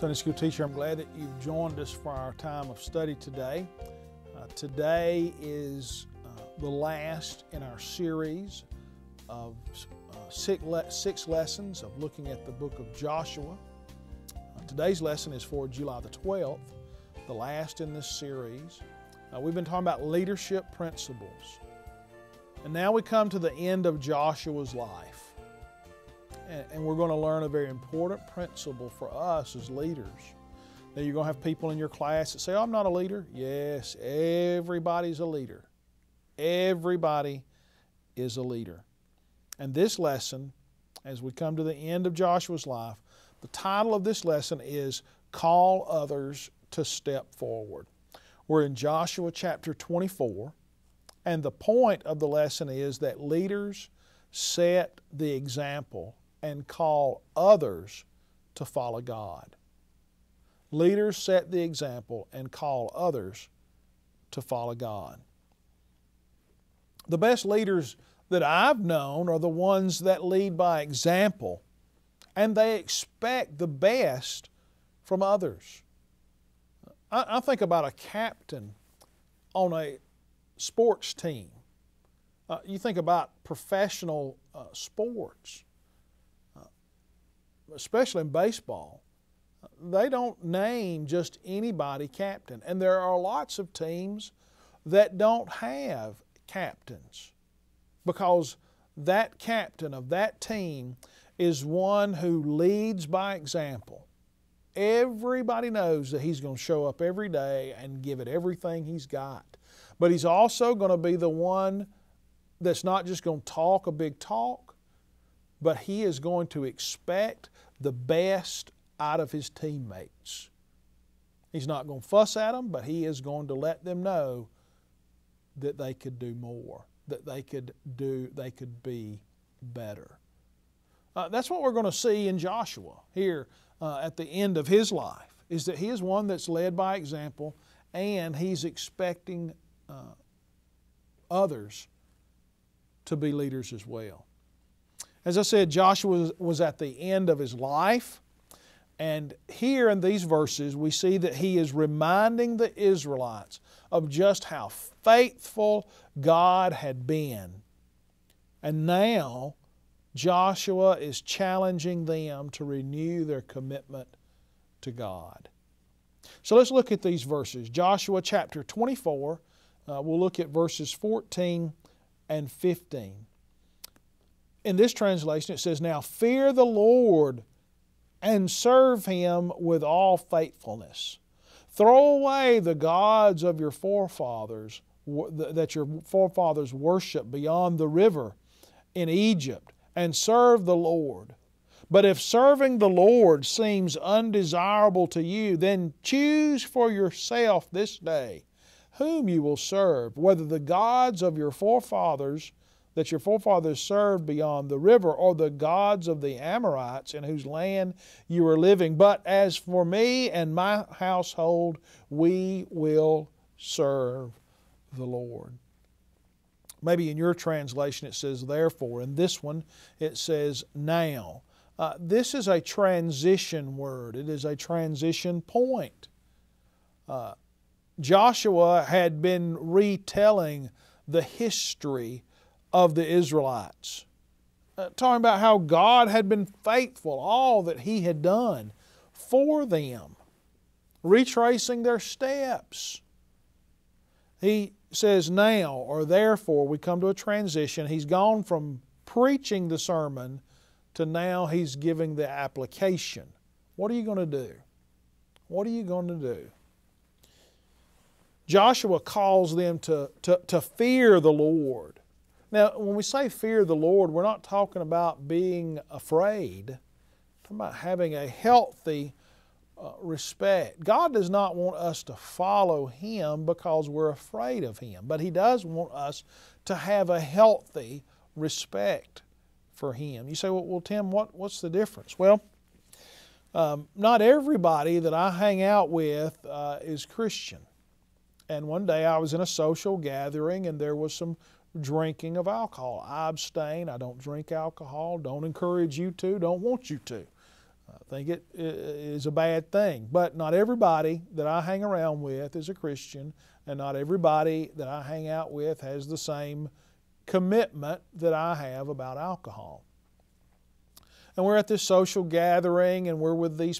Sunday School teacher. I'm glad that you've joined us for our time of study today. Today is the last in our series of six lessons of looking at the book of Joshua. Today's lesson is for July the 12th, the last in this series. We've been talking about leadership principles. And now we come to the end of Joshua's life. And we're going to learn a very important principle for us as leaders. Now you're going to have people in your class that say, "Oh, I'm not a leader." Yes, everybody's a leader. Everybody is a leader. And this lesson, as we come to the end of Joshua's life, the title of this lesson is Call Others to Step Forward. We're in Joshua chapter 24, and the point of the lesson is that leaders set the example and call others to follow God. Leaders set the example and call others to follow God. The best leaders that I've known are the ones that lead by example, and they expect the best from others. I think about a captain on a sports team. You think about professional sports, especially in baseball. They don't name just anybody captain. And there are lots of teams that don't have captains because that captain of that team is one who leads by example. Everybody knows that he's going to show up every day and give it everything he's got. But he's also going to be the one that's not just going to talk a big talk, but he is going to expect the best out of his teammates. He's not going to fuss at them, but he is going to let them know that they could do more, that they could be better. That's what we're going to see in Joshua here at the end of his life, is that he is one that's led by example, and he's expecting others to be leaders as well. As I said, Joshua was at the end of his life, and here in these verses we see that he is reminding the Israelites of just how faithful God had been. And now Joshua is challenging them to renew their commitment to God. So let's look at these verses. Joshua chapter 24, we'll look at verses 14 and 15. In this translation it says, "Now fear the Lord and serve Him with all faithfulness. Throw away the gods of your forefathers that your forefathers worshiped beyond the river in Egypt, and serve the Lord. But if serving the Lord seems undesirable to you, then choose for yourself this day whom you will serve, whether the gods of your forefathers that your forefathers served beyond the river, or the gods of the Amorites in whose land you are living. But as for me and my household, we will serve the Lord." Maybe in your translation it says therefore. In this one it says now. This is a transition word. It is a transition point. Joshua had been retelling the history of the Israelites, talking about how God had been faithful, all that He had done for them, retracing their steps. He says now, or therefore, we come to a transition. He's gone from preaching the sermon to now he's giving the application. What are you going to do? What are you going to do? Joshua calls them to fear the Lord. Now, when we say fear the Lord, we're not talking about being afraid. We're talking about having a healthy respect. God does not want us to follow Him because we're afraid of Him, but He does want us to have a healthy respect for Him. You say, well Tim, what's the difference? Well, not everybody that I hang out with is Christian. And one day I was in a social gathering and there was some drinking of alcohol. I abstain. I don't drink alcohol. Don't encourage you to. Don't want you to. I think it is a bad thing. But not everybody that I hang around with is a Christian, and not everybody that I hang out with has the same commitment that I have about alcohol. And we're at this social gathering, and we're with these